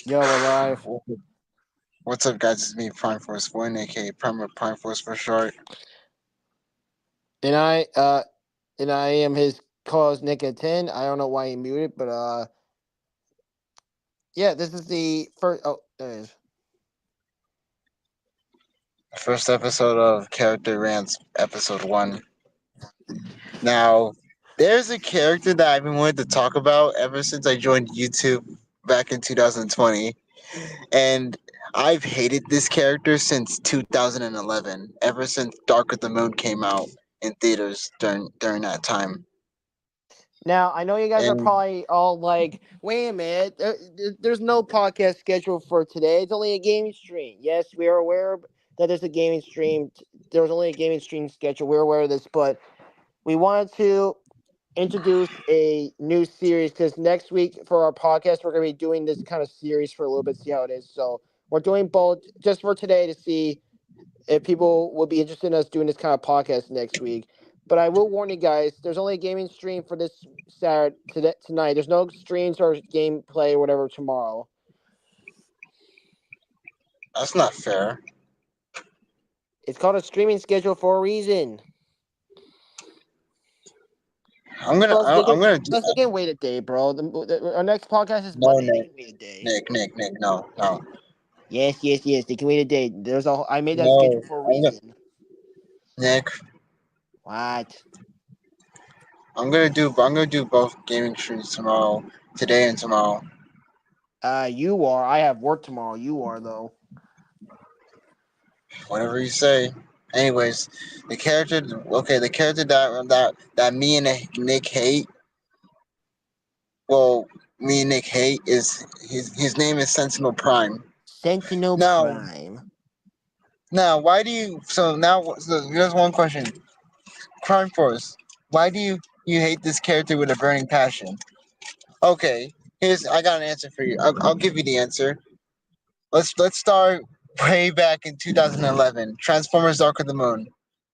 Yo, we're live. What's up, guys? It's me, Prime-Force-1, aka Prime-Force for short. And I am his co-host NickCat10. I don't know why he muted, but yeah, this is the first. Oh, there it is. First episode of Character Rants, episode 1. Now, there's a character that I've been wanting to talk about ever since I joined YouTube back in 2020. And I've hated this character since 2011, ever since Dark of the Moon came out in theaters during that time. Now I know you guys are And probably all like, "Wait a minute, there's no podcast scheduled for today. It's only a gaming stream." Yes, we are aware that there's a gaming stream. There was only a gaming stream scheduled. We're aware of this, but we wanted to introduce a new series because next week for our podcast we're going to be doing this kind of series for a little bit, see how it is. So we're doing both just for today to see if people would be interested in us doing this kind of podcast next week. But I will warn you guys, there's only a gaming stream for this Saturday tonight. There's no streams or gameplay or whatever tomorrow. that's not fair. It's called a streaming schedule for a reason. I'm gonna, Plus, I- I'm gonna do plus they can wait a day, bro. Our next podcast is no, Monday. They Nick, can wait a day. Nick, no. Yes, yes, yes. They can wait a day. I made that schedule No, for a reason. Nick, What? I'm gonna do both gaming streams tomorrow, today and tomorrow. You are. I have work tomorrow. You are though. Whatever you say. Anyways, the character that me and Nick hate. Well, me and Nick hate is his name is Sentinel Prime. Sentinel Now, Prime. why do you? So here's one question. Prime Force, why do you hate this character with a burning passion? Okay, I got an answer for you. I'll give you the answer. Let's start way back in 2011. Transformers: Dark of the Moon.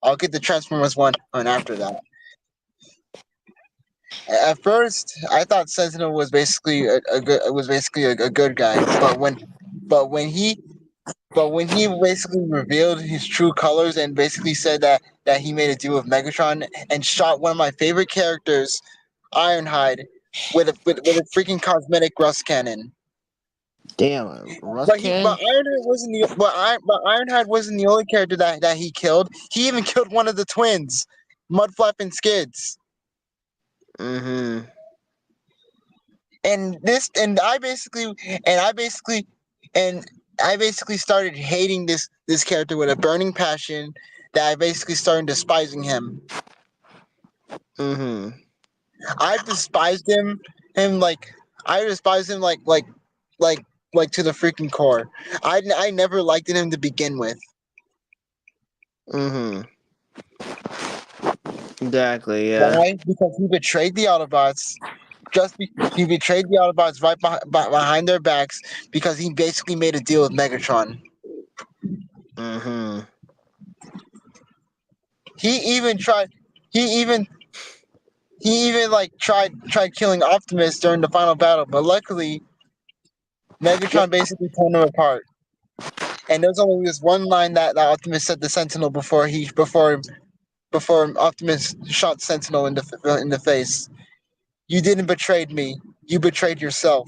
I'll get the Transformers one after that. At first, I thought Sentinel was basically a good guy, but when he basically revealed his true colors and basically said that he made a deal with Megatron and shot one of my favorite characters, Ironhide, with a freaking cosmetic rust cannon. Damn, Ruscan. But Ironhide wasn't the but Ironhide wasn't the only character that he killed. He even killed one of the twins, Mudflap and Skids. Mm-hmm. And this and I basically and I basically started hating this character with a burning passion that I basically started despising him. Mm-hmm. I've despised him like I despise him like like to the freaking core. I never liked him to begin with. Mm-hmm. Exactly. Yeah. Why? Because he betrayed the Autobots. He betrayed the Autobots right behind their backs because he basically made a deal with Megatron. Mm-hmm. He even tried. He even like tried killing Optimus during the final battle, but luckily Megatron basically torn him apart. And there's only this one line that Optimus said to Sentinel before Optimus shot Sentinel in the face. You didn't betray me. You betrayed yourself.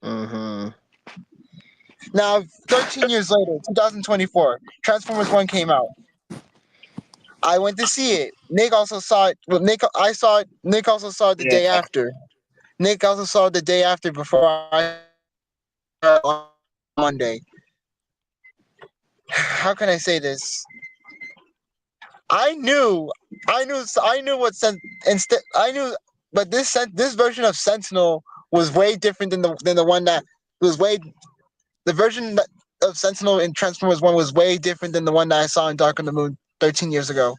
Mm-hmm. Now, 13 years later, 2024, Transformers 1 came out. I went to see it. Nick also saw it. Well, I saw it. Nick also saw it the Yeah. day after. Nick also saw it the day after before I on Monday. How can I say this? I knew, I knew what instead. I knew, but this version of Sentinel was way different than the one that was way. The version of Sentinel in Transformers One was way different than the one that I saw in Dark of the Moon 13 years ago.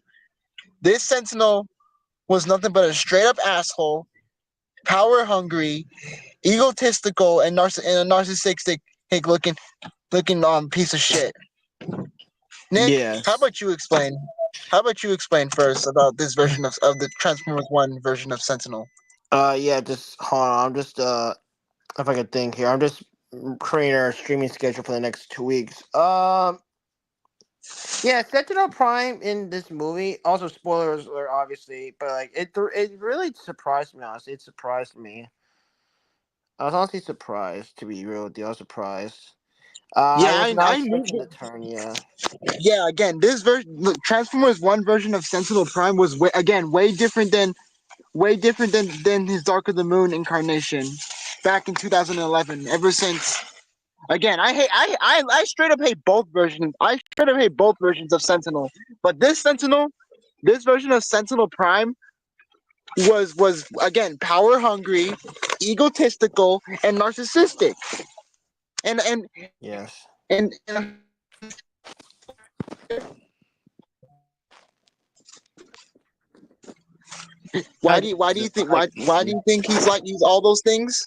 This Sentinel was nothing but a straight up asshole, power hungry, egotistical, and a narcissistic looking piece of shit. Nick, how Yes. about you explain? How about you explain first about this version of the Transformers One version of Sentinel? Yeah. Just hold on. I'm just if I can think here. I'm just creating our streaming schedule for the next 2 weeks. Yeah, Sentinel Prime in this movie. Also, spoilers alert, obviously, but like it really surprised me. Honestly, it surprised me. I was honestly surprised, to be real with you. I was surprised. I Yeah, was not I knew. expecting the turn. Yeah. Yeah, again, this version, Transformers One version of Sentinel Prime was way different than his Dark of the Moon incarnation back in 2011. Ever since, again, I straight up hate both versions. I straight up hate both versions of Sentinel. But this version of Sentinel Prime was again power hungry, egotistical, and narcissistic. And Yes. and Hi, why do you think hi, why do you think he's all those things?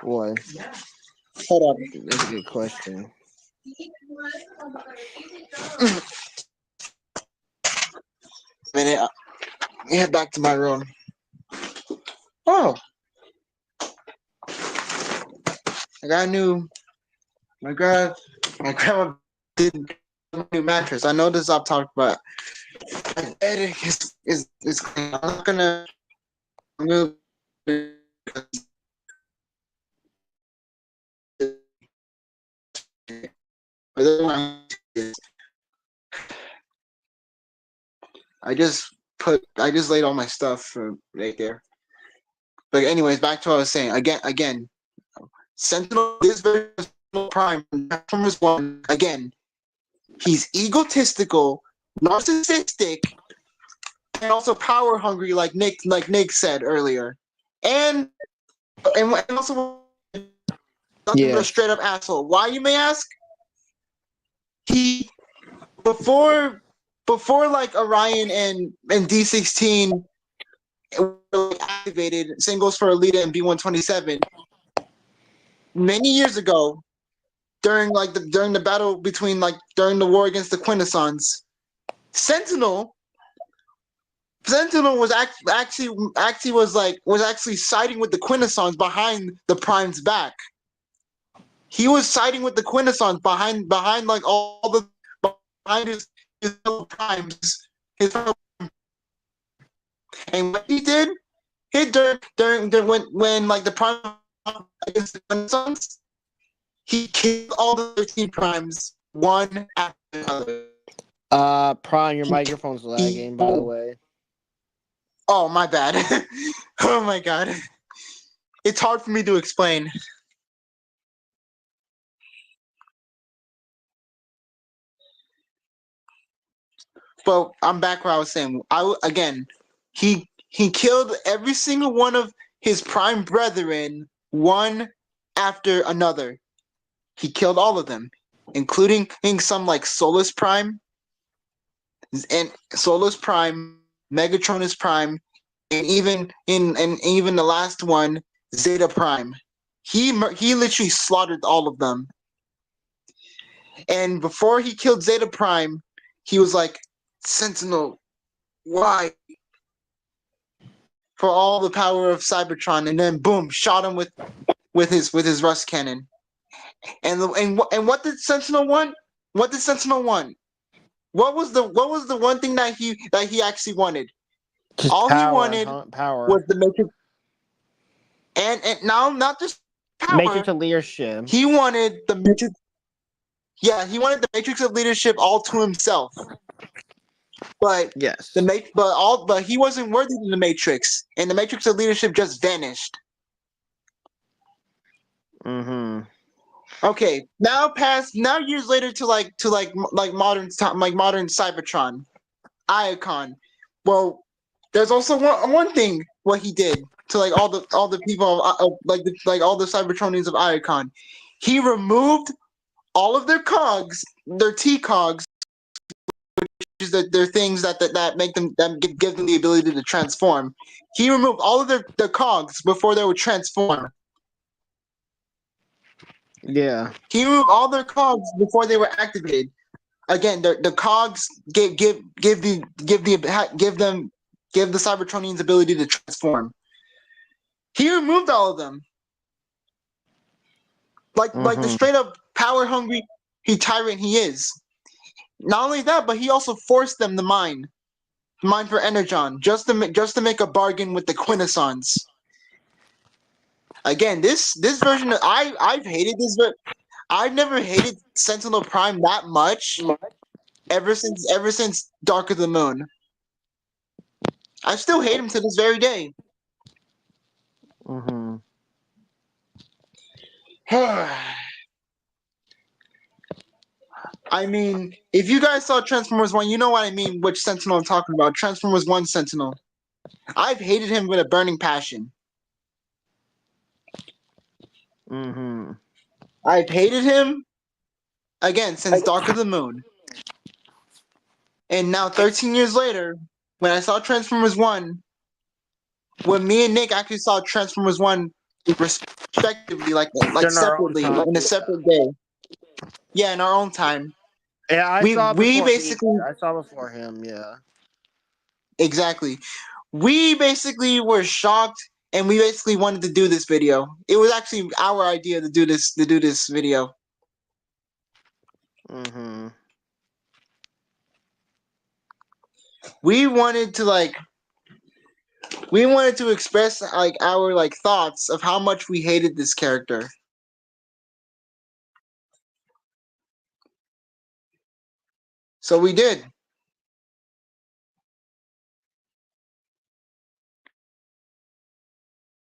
what? Hold on That's a good question. a minute. Let me head back to my room. Oh, I got a new. My grandma did a new mattress. I know this I've talked about. My bed is clean. I'm not gonna. I'm gonna I just laid all my stuff right there. But anyways, back to what I was saying. Again, Sentinel, this version of Sentinel Prime from Transformers One. Again, he's egotistical, narcissistic, and also power hungry, like Nick said earlier, and and also nothing but a Yes. straight up asshole. Why, you may ask? He before like Orion and D16 were like activated singles for Alita and B127 many years ago during the battle between during the war against the Quintessons. Sentinel was actually was actually siding with the Quintessons behind the Prime's back. He was siding with the Quintessons behind like all the behind his fellow Primes. And what he did, during when like the Prime against the Quintessons, he killed all the 13 Primes one after another. Prime, your He, microphone's he lagging, by the way. Oh, my bad. Oh my god. It's hard for me to explain. But I'm back where I was saying. Again, he killed every single one of his prime brethren one after another. He killed all of them, including some like Solus Prime Megatronus Prime, and even the last one, Zeta Prime. He literally slaughtered all of them. And before he killed Zeta Prime, he was like, Sentinel, why? For all the power of Cybertron, and then boom, shot him with his rust cannon. And what did Sentinel want? What did Sentinel want? What was the one thing that he actually wanted? Just All he power, wanted huh? Power. was the Matrix, and now not just Matrix power. of leadership. He wanted the Matrix. Yeah, he wanted the Matrix of leadership all to himself. But Yes. but he wasn't worthy of the Matrix, and the Matrix of leadership just vanished. Mm-hmm. Okay, now years later to modern Cybertron, Iacon. Well, there's also one thing what he did to like all the people like all the Cybertronians of Iacon. He removed all of their cogs, their T cogs, which is their things that make them give them the ability to transform. He removed all of their cogs before they would transform. Yeah. He removed all their cogs before they were activated. Again, the cogs give the Cybertronians ability to transform. He removed all of them. like the Mm-hmm. straight up power hungry tyrant he is. Not only that, but he also forced them to mine for Energon, just to make a bargain with the Quintessons. Again, this version of, I've hated this, but I've never hated Sentinel Prime that much ever since Dark of the Moon. I still hate him to this very day. Mm-hmm. I mean, if you guys saw Transformers 1, you know what I mean, which Sentinel I'm talking about. Transformers 1 Sentinel. I've hated him with a burning passion. Mm-hmm. I've hated him, again, since Dark of the Moon. And now, 13 years later, when I saw Transformers 1, when me and Nick actually saw Transformers 1 respectively, like In our own separately, time. in a separate day. Yeah, in our own time. Yeah, I We saw it we before he did. basically I saw before him. Yeah. exactly. We basically were shocked and we basically wanted to do this video. It was actually our idea to do this video. Mm-hmm. We wanted to express like our like thoughts of how much we hated this character. So we did.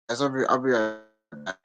As I'll be right back.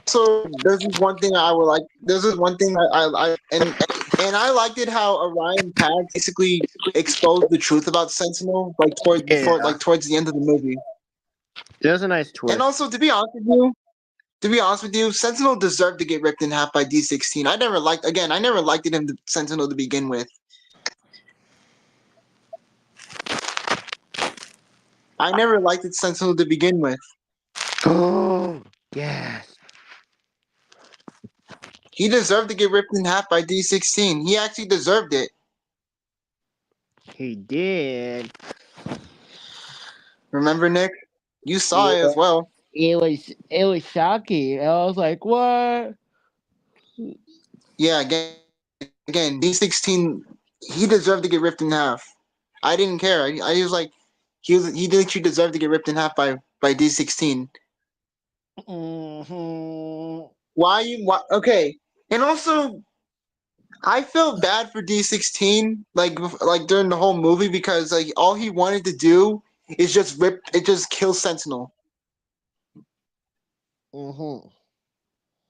So there's this one thing I would like. There's this one thing and I liked it how Orion Pack basically exposed the truth about Sentinel Yeah. towards the end of the movie. It was a nice And twist. also to be honest with you, Sentinel deserved to get ripped in half by D16. I never liked him Sentinel to begin with. I never liked it Sentinel to begin with. Oh yes. He deserved to get ripped in half by D16. He actually deserved it. He did. Remember, Nick? You saw it Yeah. as well. It was shocking. I was like, what? Yeah, again, D16, he deserved to get ripped in half. I didn't care. I was like, he literally deserved to get ripped in half by D16. Mm-hmm. Why you? Why, okay, and also I felt bad for D16 like during the whole movie because like all he wanted to do is just kill Sentinel. Mm-hmm.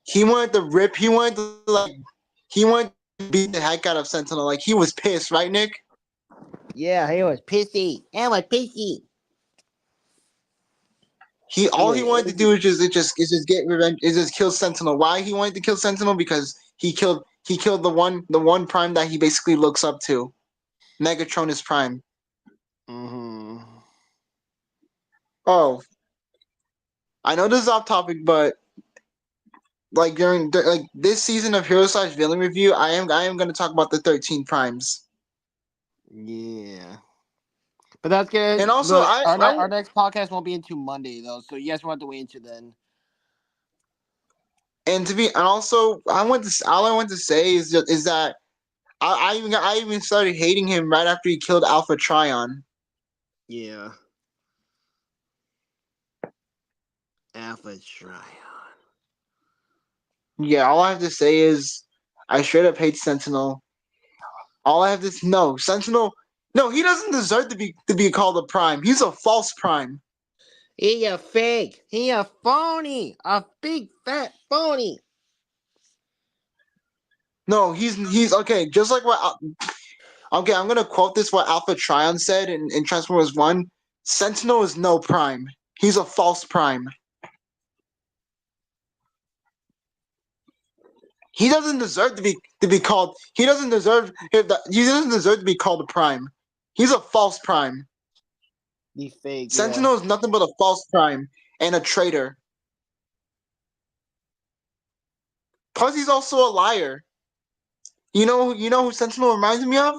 He wanted to rip. He wanted to beat the heck out of Sentinel. Like he was pissed, right, Nick? Yeah, he was pissy. I was pissy. He He all was he wanted to do is just get revenge. Is just kill Sentinel. Why he wanted to kill Sentinel? Because he killed the one Prime that he basically looks up to, Megatronus Prime. Mm-hmm. Oh, I know this is off topic, but like like this season of Hero Slash Villain Review, I am going to talk about the 13 Primes. Yeah. But that's good. And also, But our next podcast won't be until Monday though, so you guys won't have to wait until then. and also all I want to say is that I even started hating him right after he killed Alpha Trion. Yeah. Alpha Trion. Yeah, all I have to say is I straight up hate Sentinel. All I have to no Sentinel. No, he doesn't deserve to be called a Prime. He's a false Prime. He a fake. He a phony. A big fat phony. No, he's okay. Just like what. Okay, I'm gonna quote this what Alpha Trion said in Transformers 1. Sentinel is no Prime. He's a false Prime. He doesn't deserve to be called. He doesn't deserve to be called a Prime. He's a false Prime. Be fake, yeah. Sentinel is nothing but a false Prime and a traitor. Plus, he's also a liar. You know who Sentinel reminds me of?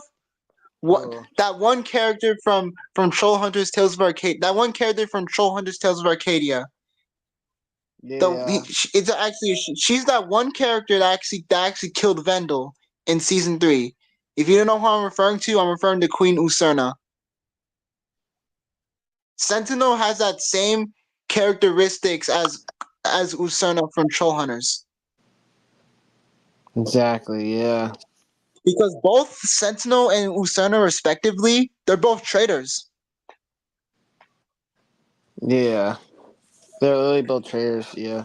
What Oh, that one character from Troll Hunters Tales of Arcadia. That one character from Troll Hunters Tales of Arcadia. yeah. It's actually she's that one character that actually killed Vendel in season 3. If you don't know who I'm referring to Queen Usurna. Sentinel has that same characteristics as Usurna from Troll Hunters. Exactly, yeah. Because both Sentinel and Usurna, respectively, they're both traitors. Yeah. They're literally both traitors, yeah.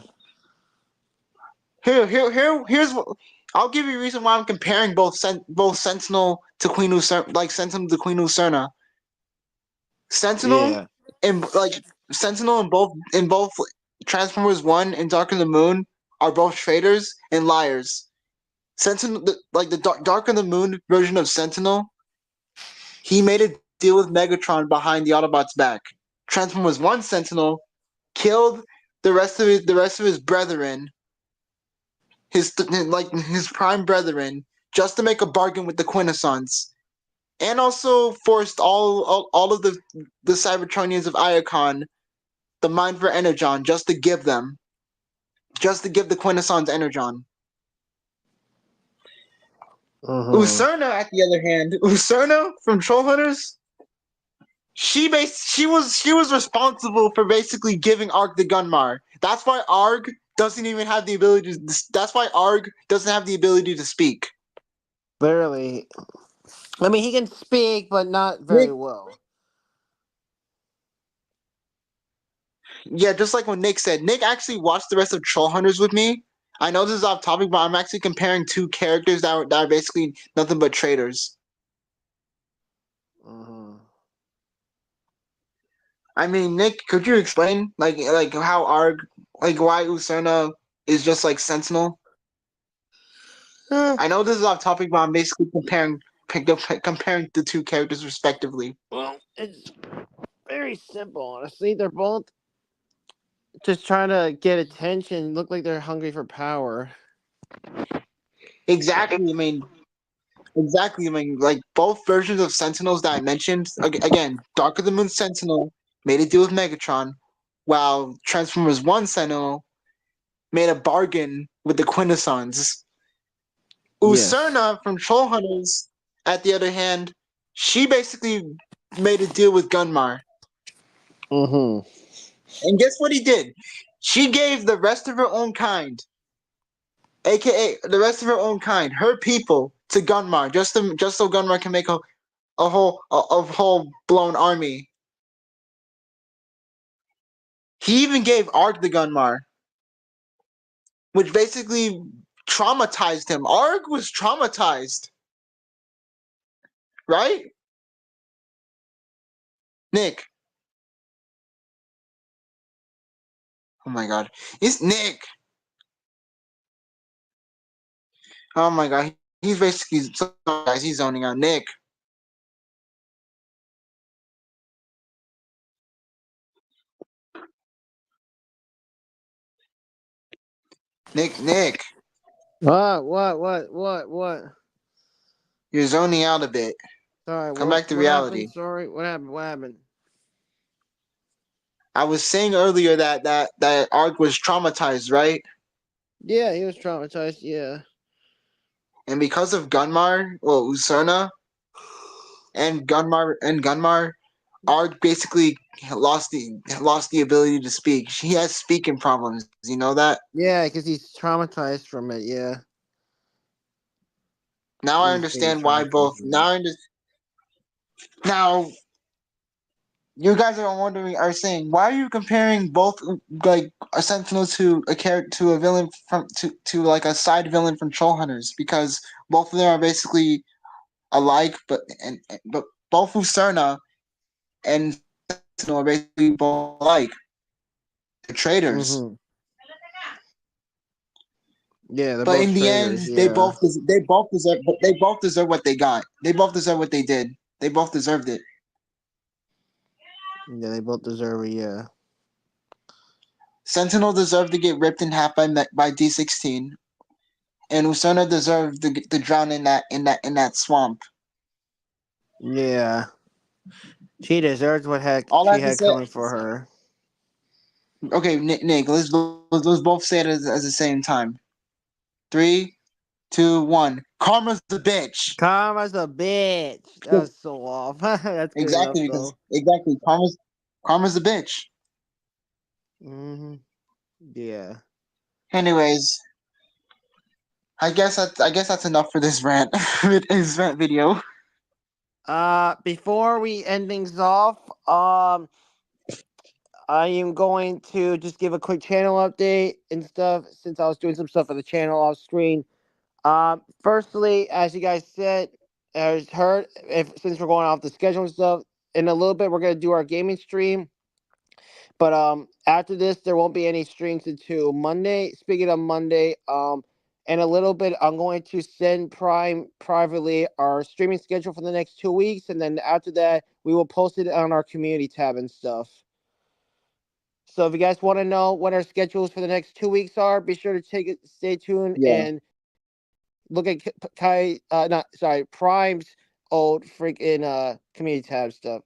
Here's what I'll give you a reason why I'm comparing both Sentinel to Queen Usurna, like Sentinel to Queen Usurna. Sentinel Yeah. and like Sentinel in both Transformers 1 and Dark of the Moon are both traitors and liars. Sentinel, like the Dark of the Moon version of Sentinel, he made a deal with Megatron behind the Autobots' back. Transformers 1 Sentinel killed the rest of his brethren, his prime brethren, just to make a bargain with the Quintessons, and also forced all of the Cybertronians of Iacon the mind for Energon just to give the Quintessons Energon. Usurna, at the other hand, Usurna from Troll Hunters, she was responsible for basically giving Arg the Gunmar. That's why Arg doesn't even have the ability to. That's why Arg doesn't have the ability to speak. Literally. I mean, he can speak, but not very Nick, well. yeah, just like what Nick said. Nick actually watched the rest of Troll Hunters with me. I know this is off topic, but I'm actually comparing two characters that are basically nothing but traitors. Mm-hmm. I mean, Nick, could you explain like how Arg, like why Usurna is just like Sentinel? I know this is off topic, but I'm basically comparing the two characters respectively. Well, it's very simple, honestly. They're both just trying to get attention, look like they're hungry for power. Exactly. I mean, like both versions of Sentinels that I mentioned. Again, Dark of the Moon Sentinel made a deal with Megatron, while Transformers One Sentinel made a bargain with the Quintessons. Yes. Usurna from Troll Hunters, at the other hand, she basically made a deal with Gunmar. Mm-hmm. And guess what he did? She gave the rest of her own kind, aka the rest of her own kind, her people, to Gunmar, just so Gunmar can make a whole blown army. He even gave Arg the Gunmar, which basically traumatized him. Arg was traumatized, right? Nick. Oh my god. It's Nick. Oh my god. He's basically, sorry guys, he's zoning out. Nick. Nick. What? You're zoning out a bit. Sorry, Come back to what happened? reality. Sorry, what happened? I was saying earlier that Arg was traumatized, right? Yeah, he was traumatized, yeah. And because of Gunmar, well, Usurna and Gunmar, Arg basically lost the ability to speak. He has speaking problems. You know that? Yeah, because he's traumatized from it, yeah. Now I He's very understand why traumatized both. from it. Now you guys are saying, why are you comparing both like a Sentinel to a character to a villain to like a side villain from Troll Hunters? Because both of them are basically alike, but both Usurna and Sentinel are basically both alike. They're traitors. Mm-hmm. Yeah, they're But both in the end, traitors. Yeah. they both deserve but they both deserve what they got. They both deserve what they did. They both deserved it. Yeah, they both deserve it. Yeah. Sentinel deserved to get ripped in half by D16, and Usona deserved to drown in that swamp. Yeah. She deserves what heck All I she have to had say, coming for her. okay, Nick, let's both say it at the same time. 3, 2, 1. Karma's the bitch. Karma's a bitch. That was so off. That's good enough though. Exactly karma's the bitch. Hmm. Yeah. Anyways, I guess that's enough for this rant. This rant video. Before we end things off, I am going to just give a quick channel update and stuff since I was doing some stuff for the channel off screen. Firstly, as you guys said, as heard, if since we're going off the schedule and stuff, in a little bit we're gonna do our gaming stream. But after this, there won't be any streams until Monday. Speaking of Monday, in a little bit, I'm going to send Prime privately our streaming schedule for the next 2 weeks, and then after that, we will post it on our community tab and stuff. So if you guys want to know what our schedules for the next 2 weeks are, be sure to stay tuned Yeah, and look at not sorry, Prime's old freaking community tab stuff.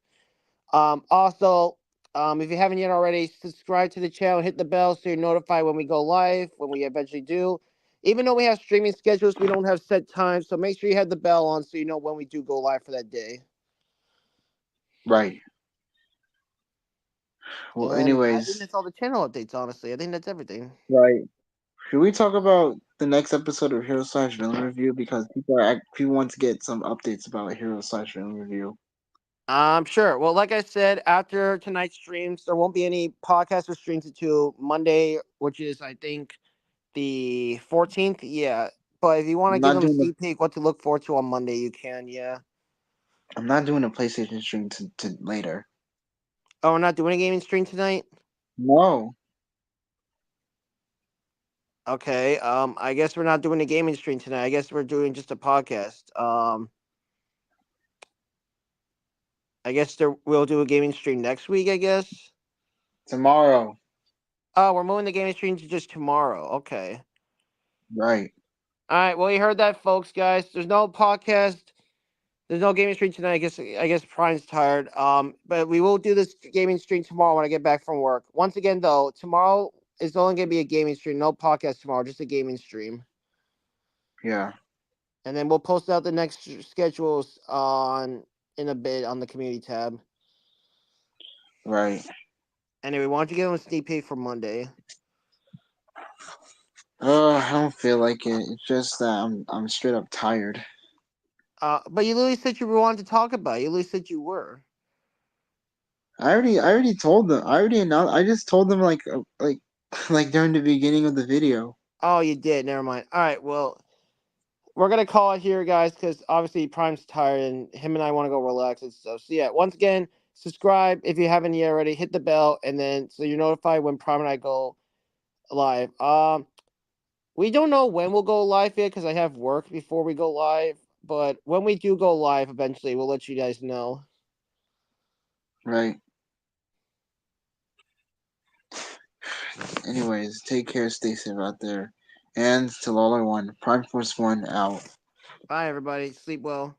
Also, if you haven't yet already, subscribe to the channel, hit the bell so you're notified when we go live, when we eventually do. Even though we have streaming schedules, we don't have set times, so make sure you have the bell on so you know when we do go live for that day. right. Well, And I think anyways, that's all the channel updates, honestly. I think that's everything. right. Should we talk about the next episode of Hero slash Villain Review because people want to get some updates about Hero slash Villain Review. Sure. Well, like I said, after tonight's streams, there won't be any podcast or streams until Monday, which is, I think, the 14th. Yeah. But if you want to I'm give not them a doing the sneak peek what to look forward to on Monday, you can, yeah. I'm not doing a PlayStation stream to later. Oh, we're not doing a gaming stream tonight? No, Okay. I guess we're not doing a gaming stream tonight. I guess we're doing just a podcast. I guess we'll do a gaming stream next week, I guess. tomorrow. Oh, we're moving the gaming stream to just tomorrow. Okay. Right. All right. Well, you heard that, folks, guys. There's no podcast. There's no gaming stream tonight. I guess Prime's tired. But we will do this gaming stream tomorrow when I get back from work. Once again, though, tomorrow is only gonna be a gaming stream. No podcast tomorrow. Just a gaming stream. Yeah. And then we'll post out the next schedules on in a bit on the community tab. Right. Anyway, why don't you give them a sneak peek for Monday? I don't feel like it. It's just that I'm straight up tired. But you literally said you wanted to talk about it. You literally said you were. I already told them. I already announced. I just told them like like during the beginning of the video. Oh, you did. Never mind. All right. Well, we're gonna call it here, guys, because obviously Prime's tired and him and I want to go relax and stuff. So yeah, once again, subscribe if you haven't yet already. Hit the bell, and then so you're notified when Prime and I go live. We don't know when we'll go live yet because I have work before we go live. But when we do go live, eventually, we'll let you guys know. Right. Anyways, take care, stay safe out there, and till all I want, Prime-Force-1 out. Bye, everybody. Sleep well.